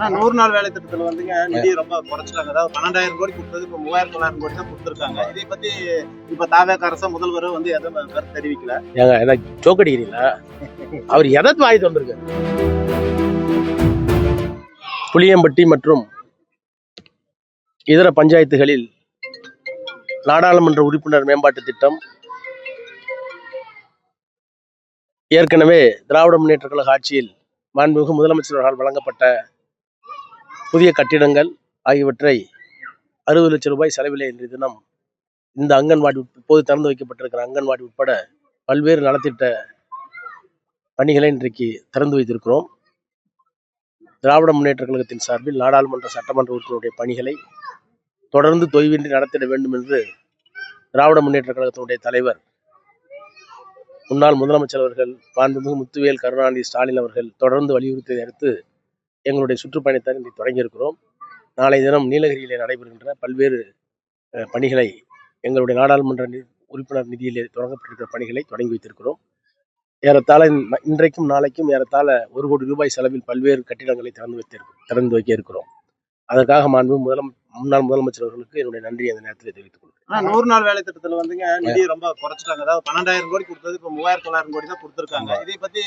100 நாள் வேலை திட்டத்துல வந்துங்க நிதி ரொம்ப குறைச்சிட்டாங்க. அதாவது 12,000 கோடி கொடுத்தது இப்ப 3,900 கோடி தான் கொடுத்துருக்காங்க. இதை பத்தி இப்ப தாவேக அரசு முதல்வர் வந்து எதுவும் கருத்து தெரிவிக்கல. ஏங்க எனக்கு ஜோக்கடிக்கிறீங்களா? அவர் எதாவது வாங்கிட்டு வந்திருக்காரு. புளியம்பட்டி மற்றும் இதர பஞ்சாயத்துகளில் நாடாளுமன்ற உறுப்பினர் மேம்பாட்டு திட்டம், ஏற்கனவே திராவிட முன்னேற்ற கழக ஆட்சியில் மாண்புமிகு முதலமைச்சர்களால் வழங்கப்பட்ட புதிய கட்டிடங்கள் ஆகியவற்றை 60 லட்சம் ரூபாய் செலவிலே இன்றைய தினம் இந்த அங்கன்வாடி இப்போது திறந்து வைக்கப்பட்டிருக்கிற அங்கன்வாடி உட்பட பல்வேறு நலத்திட்ட பணிகளை இன்றைக்கு திறந்து வைத்திருக்கிறோம். திராவிட முன்னேற்ற கழகத்தின் சார்பில் நாடாளுமன்ற சட்டமன்ற உறுப்பினருடைய பணிகளை தொடர்ந்து தொய்வின்றி நடத்திட வேண்டும் என்று திராவிட முன்னேற்ற கழகத்தினுடைய தலைவர் முன்னாள் முதலமைச்சர் அவர்கள் மாண்புமிகு முத்துவேல் கருணாநிதி ஸ்டாலின் அவர்கள் தொடர்ந்து வலியுறுத்தியதை அடுத்து எங்களுடைய சுற்றுப்பயணத்தை இன்றைக்கு தொடங்கியிருக்கிறோம். நாளை தினம் நீலகிரியிலே நடைபெறுகின்ற பல்வேறு பணிகளை எங்களுடைய நாடாளுமன்ற உறுப்பினர் நிதியிலே தொடங்கப்பட்டிருக்கிற பணிகளை தொடங்கி வைத்திருக்கிறோம். ஏறத்தாழ இன்றைக்கும் நாளைக்கும் ஏறத்தாழ 1 கோடி ரூபாய் செலவில் பல்வேறு கட்டிடங்களை திறந்து வைக்க இருக்கிறோம். அதற்காக முன்னாள் முதலமைச்சர் அவர்களுக்கு என்னுடைய நன்றியை அந்த நேரத்தில் தெரிவித்துக் கொள்கிறேன். 100 நாள் வேலை திட்டத்துல வந்துங்க நிதி ரொம்ப குறைச்சிட்டாங்க. அதாவது 12,000 கோடி கொடுத்தது இப்ப 3,900 கோடி தான் கொடுத்துருக்காங்க. இதை பத்தி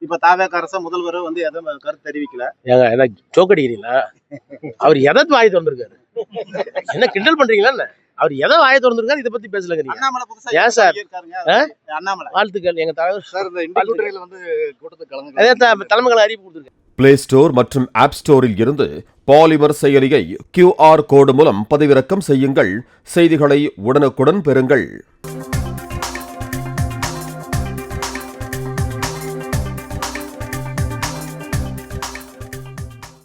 இப்ப தாவேக அரசு முதல்வர் வந்து எதுவும் கருத்து தெரிவிக்கல. ஏங்க எனக்கு ஜோக்கடிக்கிறீங்களா? அவர் எதாவது வாங்கிட்டு வந்திருக்காரு. என்ன கிண்டல் பண்றீங்களா? அவர் எதை வாயை திறந்திருக்காரு, இதை பத்தி பேசலங்க. அண்ணாமலை புதுசா ஏன் சார்? அண்ணாமலை வாழ்த்துக்கள். எங்க தலைவர் சார் இந்த கூட்டணியில வந்து கூட்டத்துக்கு கலந்து அதே தலைமைகளை அறிவிப்பு கொடுத்துருக்காரு. பிளே ஸ்டோர் மற்றும் ஆப் ஸ்டோரில் இருந்து பாலிமர் செயலியை QR கோடு மூலம் பதிவிறக்கம் செய்யுங்கள். செய்திகளை உடனுக்குடன் பெறுங்கள்.